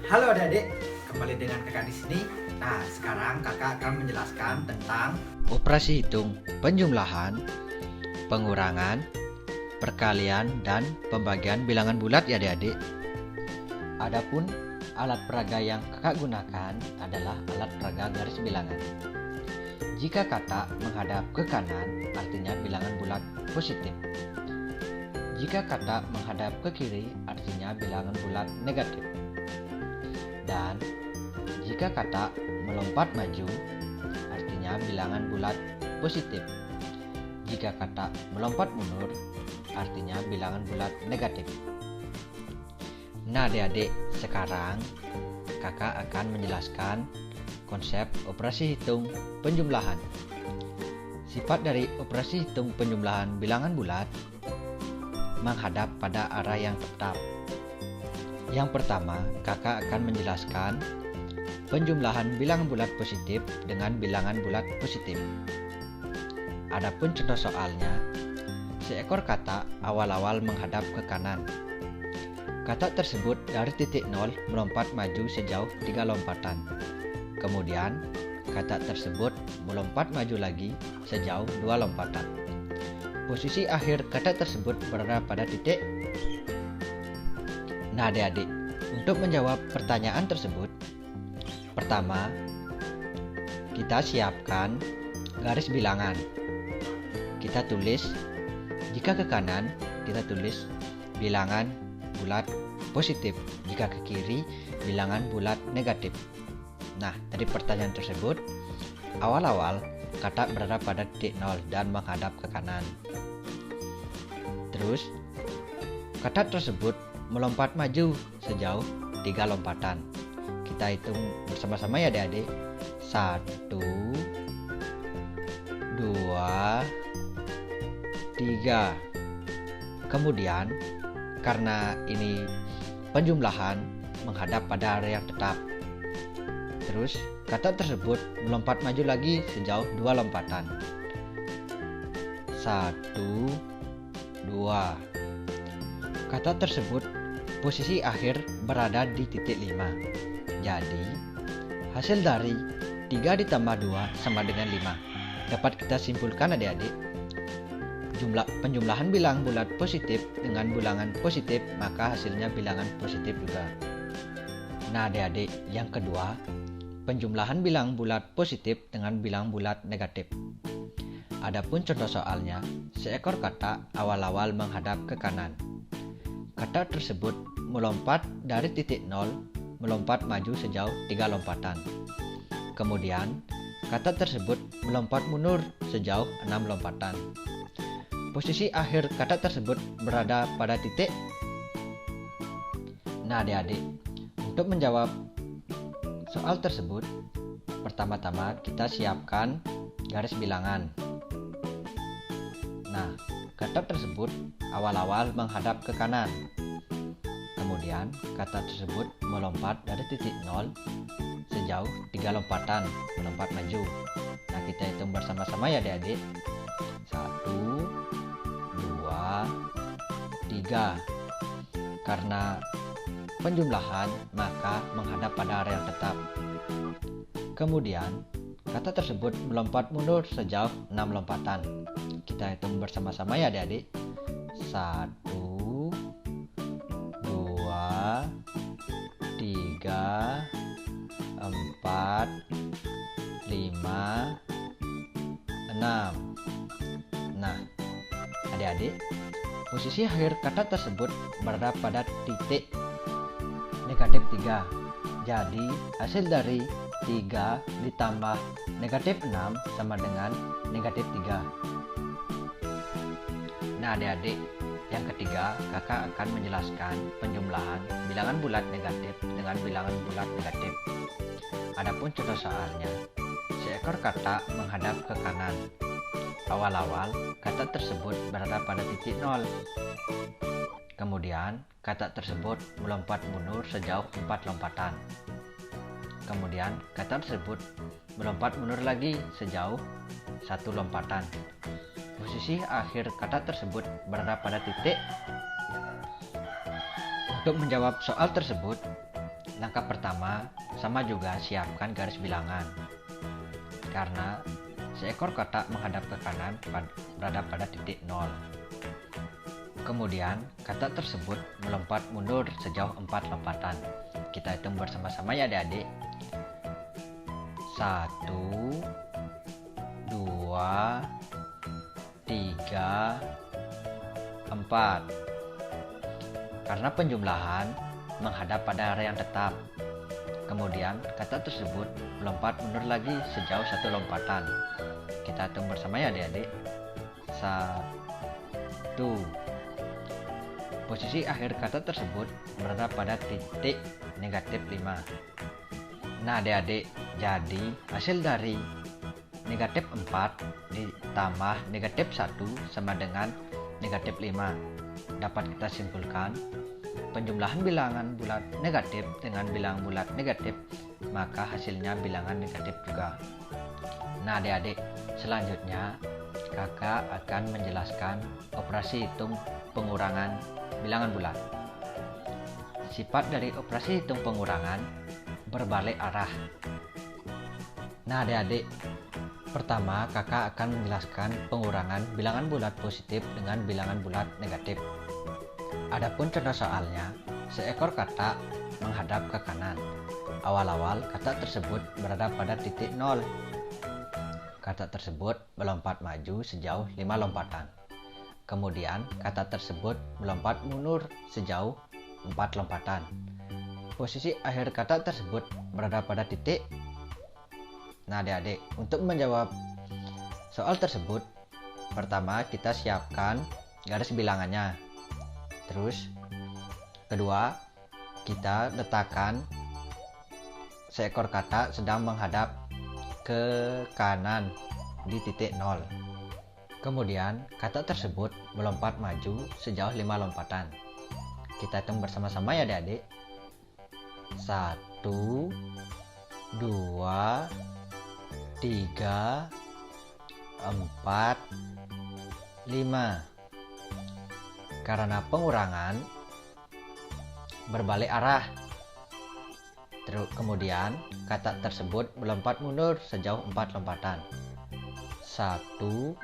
Halo adik-adik, kembali dengan kakak di sini. Nah, sekarang kakak akan menjelaskan tentang Operasi hitung, penjumlahan, pengurangan, perkalian, dan pembagian bilangan bulat ya adik-adik. Adapun alat peraga yang kakak gunakan adalah alat peraga garis bilangan. Jika kata menghadap ke kanan, artinya bilangan bulat positif. Jika kata menghadap ke kiri, artinya bilangan bulat negatif. Dan jika kata melompat maju, artinya bilangan bulat positif. Jika kata melompat mundur, artinya bilangan bulat negatif. Nah adik-adik, sekarang kakak akan menjelaskan konsep operasi hitung penjumlahan. Sifat dari operasi hitung penjumlahan bilangan bulat menghadap pada arah yang tetap. Yang pertama, kakak akan menjelaskan penjumlahan bilangan bulat positif dengan bilangan bulat positif. Adapun contoh soalnya, seekor kata awal-awal menghadap ke kanan. Kata tersebut dari titik 0 melompat maju sejauh 3 lompatan. Kemudian, kata tersebut melompat maju lagi sejauh 2 lompatan. Posisi akhir kata tersebut berada pada titik. Nah adik-adik, untuk menjawab pertanyaan tersebut, pertama, kita siapkan garis bilangan. Kita tulis, jika ke kanan, kita tulis bilangan bulat positif. Jika ke kiri, bilangan bulat negatif. Nah, dari pertanyaan tersebut, awal-awal kata berada pada titik 0 dan menghadap ke kanan. Terus, kata tersebut melompat maju sejauh 3 lompatan. Kita hitung bersama-sama ya adik-adik. 1, 2, 3. Kemudian karena ini penjumlahan menghadap pada area yang tetap, terus kata tersebut melompat maju lagi sejauh 2 lompatan. 1, 2. Kata tersebut posisi akhir berada di titik 5. Jadi hasil dari 3 ditambah 2 sama dengan 5. Dapat kita simpulkan adik-adik, penjumlahan bilangan bulat positif dengan bilangan positif, maka hasilnya bilangan positif juga. Nah adik-adik, yang kedua, penjumlahan bilangan bulat positif dengan bilangan bulat negatif. Adapun contoh soalnya, seekor kata awal-awal menghadap ke kanan. Kata tersebut melompat dari titik 0, melompat maju sejauh 3 lompatan. Kemudian, kata tersebut melompat mundur sejauh 6 lompatan. Posisi akhir kata tersebut berada pada titik. Nah adik-adik, untuk menjawab soal tersebut, pertama-tama kita siapkan garis bilangan. Nah, kata tersebut awal-awal menghadap ke kanan. Kemudian, kata tersebut melompat dari titik 0 sejauh 3 lompatan, melompat maju. Nah, kita hitung bersama-sama ya adik-adik. 1, 2, 3. Karena penjumlahan, maka menghadap pada area yang tetap. Kemudian, kata tersebut melompat mundur sejauh 6 lompatan. Kita hitung bersama-sama ya adik-adik. 1, 2, 3, 4, 5, 6. Nah, adik-adik, posisi akhir kata tersebut berada pada titik negatif 3. Jadi, hasil dari 3 ditambah negatif 6 sama dengan negatif 3. Nah adik-adik, yang ketiga, kakak akan menjelaskan penjumlahan bilangan bulat negatif dengan bilangan bulat negatif. Adapun contoh soalnya, seekor kata menghadap ke kanan. Awal-awal, kata tersebut berada pada titik 0. Kemudian, kata tersebut melompat mundur sejauh 4 lompatan. Kemudian, kata tersebut melompat mundur lagi sejauh 1 lompatan. Posisi akhir kata tersebut berada pada titik. Untuk menjawab soal tersebut, langkah pertama sama juga siapkan garis bilangan. Karena seekor katak menghadap ke kanan berada pada titik 0. Kemudian katak tersebut melompat mundur sejauh 4 lompatan. Kita hitung bersama-sama ya adik-adik. 1, 2, 3, 4. Karena penjumlahan menghadap pada area yang tetap. Kemudian katak tersebut melompat mundur lagi sejauh 1 lompatan. Kita hitung bersama ya adik-adik. 1. Posisi akhir kata tersebut berada pada titik negatif 5. Nah adik-adik, jadi hasil dari negatif 4 ditambah negatif 1 sama dengan negatif 5. Dapat kita simpulkan penjumlahan bilangan bulat negatif dengan bilangan bulat negatif, maka hasilnya bilangan negatif juga. Nah adik-adik, selanjutnya kakak akan menjelaskan operasi hitung pengurangan bilangan bulat. Sifat dari operasi hitung pengurangan berbalik arah. Nah adik-adik, pertama kakak akan menjelaskan pengurangan bilangan bulat positif dengan bilangan bulat negatif. Adapun contoh soalnya, seekor katak menghadap ke kanan. Awal-awal katak tersebut berada pada titik 0. Katak tersebut melompat maju sejauh 5 lompatan. Kemudian katak tersebut melompat mundur sejauh 4 lompatan. Posisi akhir katak tersebut berada pada titik. Nah adik-adik, untuk menjawab soal tersebut, pertama kita siapkan garis bilangannya. Terus kedua, kita letakkan seekor katak sedang menghadap ke kanan di titik 0. Kemudian katak tersebut melompat maju sejauh 5 lompatan. Kita hitung bersama-sama ya adik-adik. 1, 2, 3, 4, 5. Karena pengurangan berbalik arah, kemudian katak tersebut melompat mundur sejauh 4 lompatan. 1,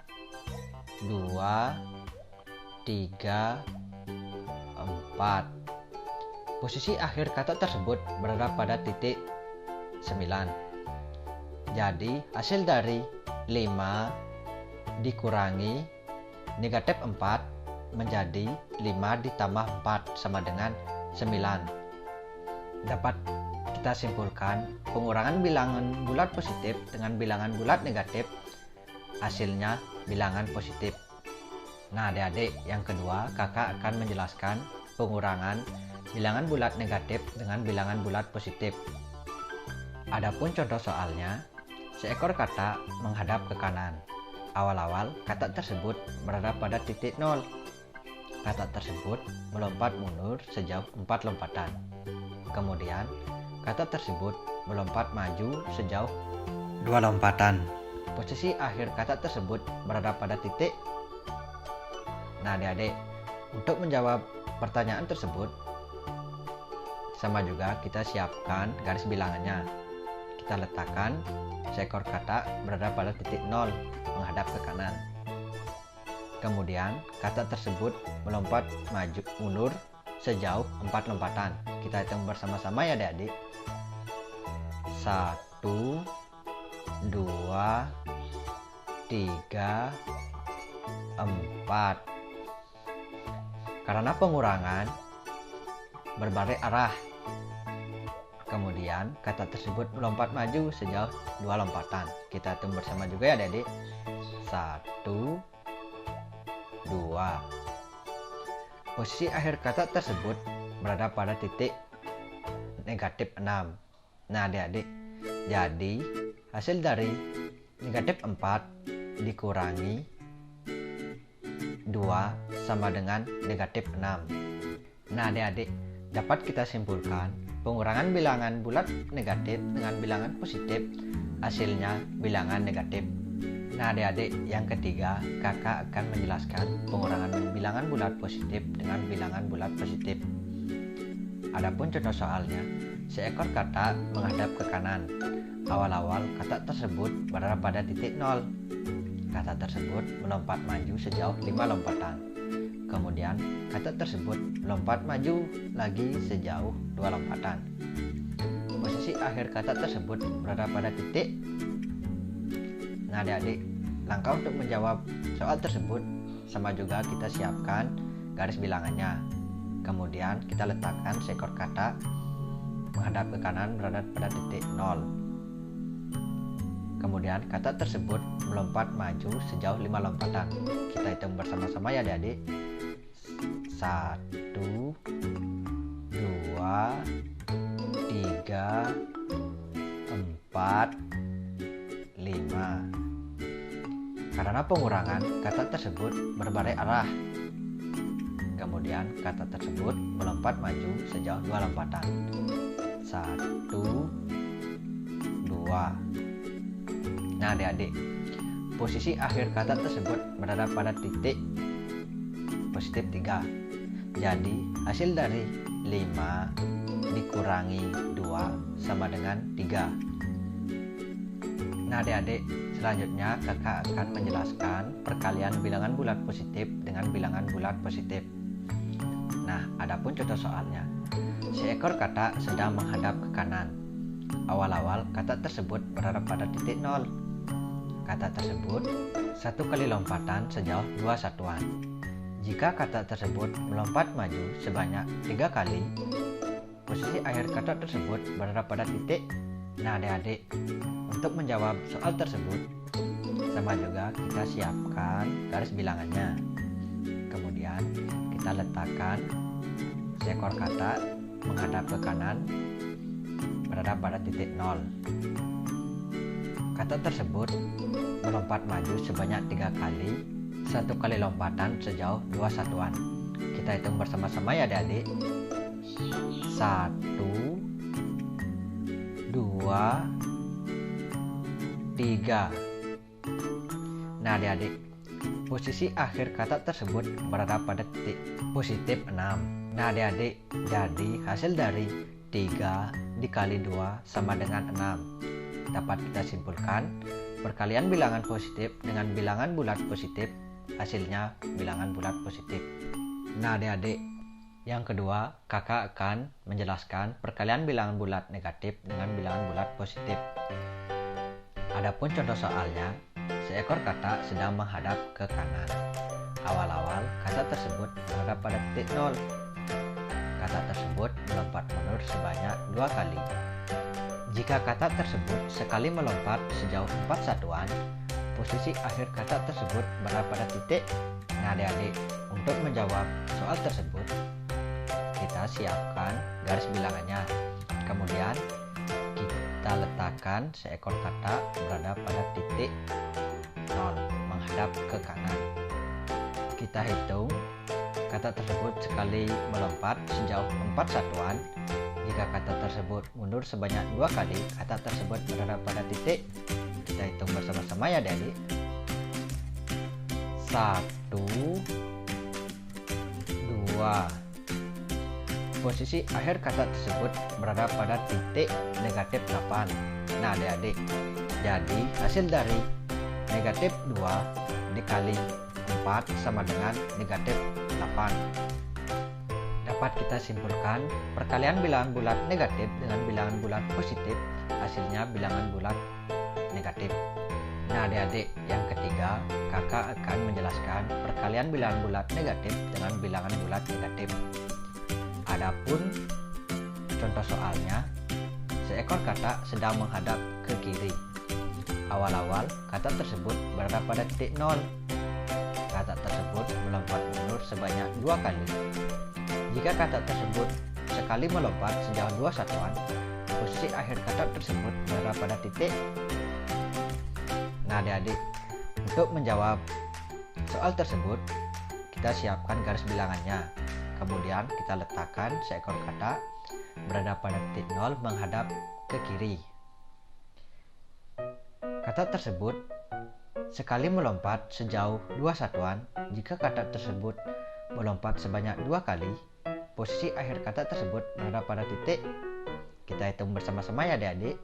2, 3, 4. Posisi akhir katak tersebut berada pada titik 9. Jadi hasil dari 5 dikurangi negatif 4 menjadi 5 ditambah 4 sama dengan 9. Dapat kita simpulkan pengurangan bilangan bulat positif dengan bilangan bulat negatif, hasilnya bilangan positif. Nah adik-adik, yang kedua kakak akan menjelaskan pengurangan bilangan bulat negatif dengan bilangan bulat positif. Adapun contoh soalnya, seekor katak menghadap ke kanan. Awal-awal katak tersebut berada pada titik 0. Katak tersebut melompat mundur sejauh 4 lompatan. Kemudian katak tersebut melompat maju sejauh 2 lompatan. Posisi akhir katak tersebut berada pada titik. Nah adik-adik, untuk menjawab pertanyaan tersebut sama juga kita siapkan garis bilangannya. Kita letakkan seekor katak berada pada titik 0 menghadap ke kanan. Kemudian katak tersebut melompat maju mundur sejauh 4 lompatan. Kita hitung bersama-sama ya adik-adik. 1, 2, 3, 4. Karena pengurangan berbalik arah, kemudian katak tersebut melompat maju sejauh 2 lompatan. Kita hitung bersama juga ya adik-adik. 1, 2. Posisi akhir katak tersebut berada pada titik negatif 6. Nah adik-adik, jadi hasil dari negatif 4 dikurangi 2 sama dengan negatif 6. Nah adik-adik, dapat kita simpulkan pengurangan bilangan bulat negatif dengan bilangan positif, hasilnya bilangan negatif. Nah adik-adik, yang ketiga kakak akan menjelaskan pengurangan bilangan bulat positif dengan bilangan bulat positif. Adapun contoh soalnya, seekor kata menghadap ke kanan. Awal-awal kata tersebut berada pada titik 0. Kata tersebut melompat maju sejauh 5 lompatan. Kemudian kata tersebut melompat maju lagi sejauh 2 lompatan. Posisi akhir kata tersebut berada pada titik. Nah adik-adik, langkah untuk menjawab soal tersebut sama juga kita siapkan garis bilangannya. Kemudian kita letakkan seekor kata menghadap ke kanan berada pada titik 0. Kemudian kata tersebut melompat maju sejauh 5 lompatan. Kita hitung bersama-sama ya adik-adik. 1, 2, 3, 4, 5. Karena pengurangan, kata tersebut berbalik arah. Kemudian kata tersebut melompat maju sejauh 2 lompatan. 1, 2. Nah adik-adik, posisi akhir kata tersebut berada pada titik positif 3. Jadi hasil dari 5 dikurangi 2 sama dengan 3. Nah adik-adik, selanjutnya kakak akan menjelaskan perkalian bilangan bulat positif dengan bilangan bulat positif. Nah, adapun contoh soalnya, seekor kata sedang menghadap ke kanan. Awal-awal kata tersebut berada pada titik 0. Kata tersebut satu kali lompatan sejauh 2 satuan. Jika kata tersebut melompat maju sebanyak 3 kali, posisi akhir kata tersebut berada pada titik. Nah adik-adik, untuk menjawab soal tersebut sama juga kita siapkan garis bilangannya. Kemudian kita letakkan seekor kata menghadap ke kanan berada pada titik 0. Kata tersebut melompat maju sebanyak 3 kali, satu kali lompatan sejauh 2 satuan. Kita hitung bersama-sama ya adik-adik. 1, 2, 3. Nah adik-adik, posisi akhir kata tersebut berada pada titik positif 6. Nah adik-adik, jadi hasil dari 3 dikali 2 sama dengan 6. Dapat kita simpulkan, perkalian bilangan positif dengan bilangan bulat positif, hasilnya bilangan bulat positif. Nah adik-adik, yang kedua kakak akan menjelaskan perkalian bilangan bulat negatif dengan bilangan bulat positif. Adapun contoh soalnya, seekor kata sedang menghadap ke kanan. Awal-awal kata tersebut berada pada titik 0. Kata tersebut melompat mundur sebanyak 2 kali. Jika kata tersebut sekali melompat sejauh 4 satuan, posisi akhir kata tersebut berada pada titik. Nah adik-adik, untuk menjawab soal tersebut kita siapkan garis bilangannya. Kemudian kita letakkan seekor kata berada pada titik 0 menghadap ke kanan. Kita hitung kata tersebut sekali melompat sejauh 4 satuan. Jika kata tersebut mundur sebanyak 2 kali, kata tersebut berada pada titik. Kita hitung bersama-sama ya adik-adik. 1, 2. Posisi akhir kata tersebut berada pada titik negatif 8. Nah adik-adik, jadi hasil dari negatif 2 dikali 4 sama dengan negatif 8. Dapat kita simpulkan, perkalian bilangan bulat negatif dengan bilangan bulat positif, hasilnya bilangan bulat negatif. Nah adik-adik, yang ketiga kakak akan menjelaskan perkalian bilangan bulat negatif dengan bilangan bulat negatif. Adapun contoh soalnya, seekor kata sedang menghadap ke kiri. Awal-awal kata tersebut berada pada titik 0. Kata tersebut melompat mundur sebanyak 2 kali. Jika kata tersebut sekali melompat sejauh 2 satuan, posisi akhir kata tersebut berada pada titik. Nah adik-adik, untuk menjawab soal tersebut kita siapkan garis bilangannya. Kemudian kita letakkan seekor kata berada pada titik 0 menghadap ke kiri. Kata tersebut sekali melompat sejauh 2 satuan. Jika kata tersebut melompat sebanyak 2 kali, posisi akhir kata tersebut berada pada titik. Kita hitung bersama-sama ya adik-adik.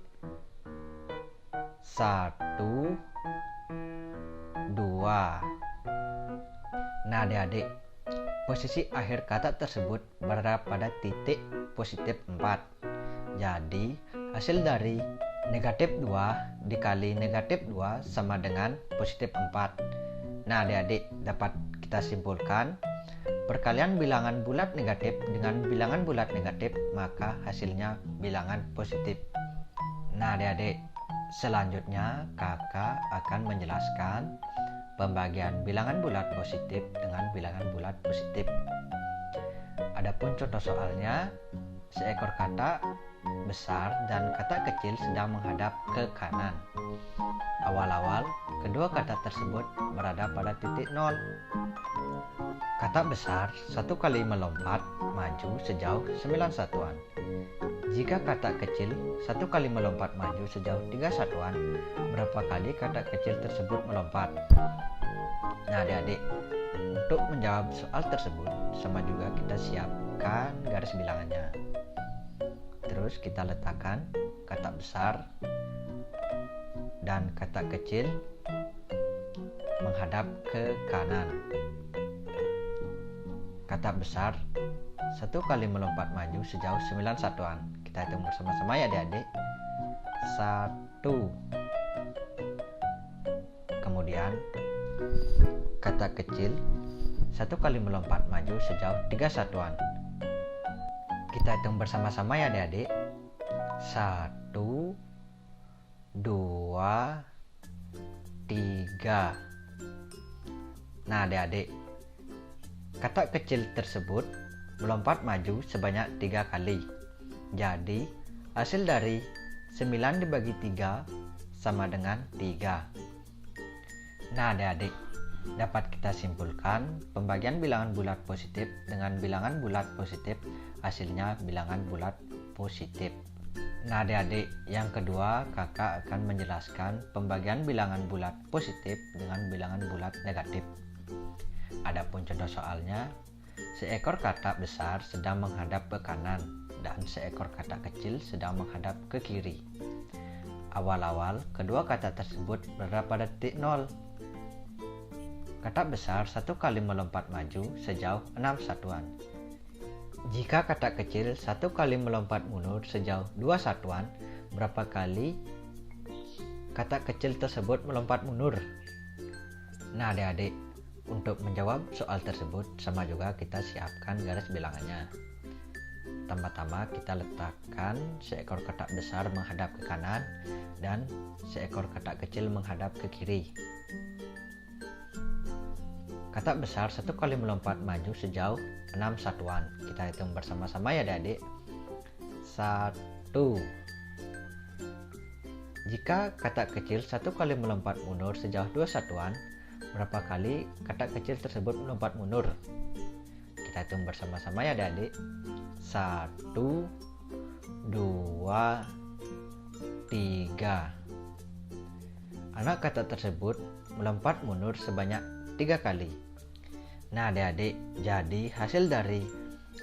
1, 2. Nah adik-adik, posisi akhir kata tersebut berada pada titik positif 4. Jadi hasil dari negatif 2 dikali negatif 2 sama dengan positif 4. Nah adik-adik, dapat kita simpulkan perkalian bilangan bulat negatif dengan bilangan bulat negatif, maka hasilnya bilangan positif. Nah adik-adik, selanjutnya kakak akan menjelaskan pembagian bilangan bulat positif dengan bilangan bulat positif. Adapun contoh soalnya, seekor kata besar dan kata kecil sedang menghadap ke kanan. Awal-awal, kedua kata tersebut berada pada titik 0. Kata besar 1 kali melompat maju sejauh 9 satuan. Jika kata kecil 1 kali melompat maju sejauh 3 satuan, berapa kali kata kecil tersebut melompat? Nah adik-adik, untuk menjawab soal tersebut sama juga kita siapkan garis bilangannya. Terus kita letakkan kata besar dan kata kecil menghadap ke kanan. Kata besar 1 kali melompat maju sejauh 9 satuan. Kita hitung bersama-sama ya adik-adik. 1. Kemudian kata kecil 1 kali melompat maju sejauh 3 satuan. Kita hitung bersama-sama ya adik-adik. 1, 2, 3. Nah adik-adik, kata kecil tersebut melompat maju sebanyak 3 kali. Jadi hasil dari 9 dibagi 3 sama dengan 3. Nah adik-adik, dapat kita simpulkan pembagian bilangan bulat positif dengan bilangan bulat positif hasilnya bilangan bulat positif. Nah adik-adik, yang kedua kakak akan menjelaskan pembagian bilangan bulat positif dengan bilangan bulat negatif. Adapun contoh soalnya, seekor kata besar sedang menghadap ke kanan dan seekor kata kecil sedang menghadap ke kiri. Awal-awal, kedua kata tersebut berada pada titik 0. Kata besar 1 kali melompat maju sejauh 6 satuan. Jika kata kecil 1 kali melompat mundur sejauh 2 satuan, berapa kali kata kecil tersebut melompat mundur? Nah adik-adik, untuk menjawab soal tersebut sama juga kita siapkan garis bilangannya. Pertama-tama kita letakkan seekor kata besar menghadap ke kanan dan seekor kata kecil menghadap ke kiri. Kata besar 1 kali melompat maju sejauh 6 satuan. Kita hitung bersama-sama ya adik-adik. 1. Jika kata kecil 1 kali melompat mundur sejauh 2 satuan, berapa kali kata kecil tersebut melompat mundur? Kita hitung bersama-sama ya adik-adik. 1, 2, 3. Anak kata tersebut melompat mundur sebanyak 3 kali. Nah adik-adik, jadi hasil dari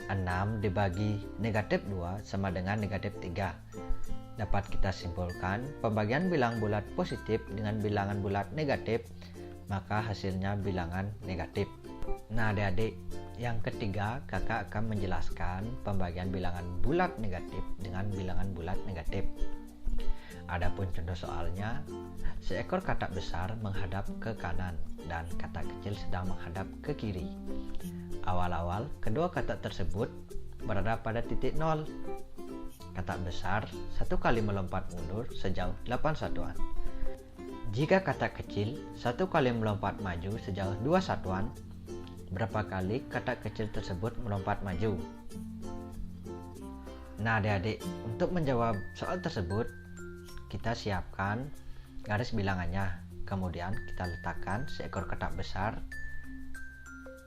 6 dibagi negatif 2 sama dengan negatif 3. Dapat kita simpulkan pembagian bilangan bulat positif dengan bilangan bulat negatif, maka hasilnya bilangan negatif. Nah adik-adik, yang ketiga kakak akan menjelaskan pembagian bilangan bulat negatif dengan bilangan bulat negatif. Adapun contoh soalnya, seekor kata besar menghadap ke kanan dan kata kecil sedang menghadap ke kiri. Awal-awal, kedua kata tersebut berada pada titik 0. Kata besar 1 kali melompat mundur sejauh 8 satuan. Jika kata kecil 1 kali melompat maju sejauh 2 satuan, berapa kali kata kecil tersebut melompat maju? Nah adik-adik, untuk menjawab soal tersebut, kita siapkan garis bilangannya. Kemudian kita letakkan seekor kata besar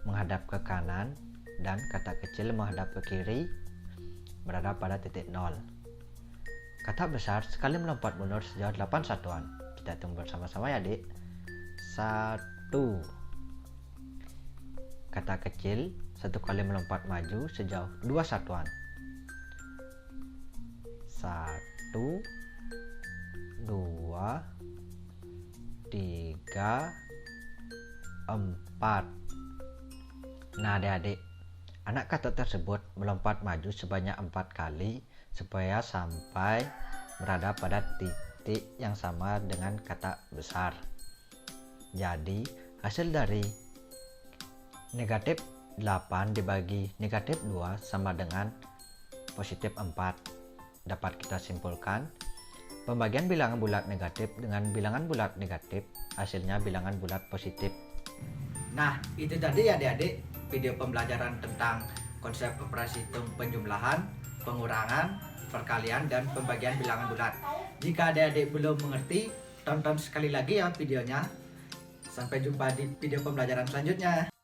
menghadap ke kanan dan kata kecil menghadap ke kiri berada pada titik 0. Kata besar sekali melompat mundur sejauh 8 satuan. Kita hitung bersama-sama ya adik. 1. Kata kecil satu kali melompat maju sejauh 2 satuan. 1, 2, 3, 4. Nah adik-adik, anak katak tersebut melompat maju sebanyak 4 kali supaya sampai berada pada titik yang sama dengan katak besar. Jadi hasil dari negatif 8 dibagi negatif 2 sama dengan positif 4. Dapat kita simpulkan, pembagian bilangan bulat negatif dengan bilangan bulat negatif hasilnya bilangan bulat positif. Nah, itu tadi ya adik-adik video pembelajaran tentang konsep operasi hitung penjumlahan, pengurangan, perkalian, dan pembagian bilangan bulat. Jika adik-adik belum mengerti, tonton sekali lagi ya videonya. Sampai jumpa di video pembelajaran selanjutnya.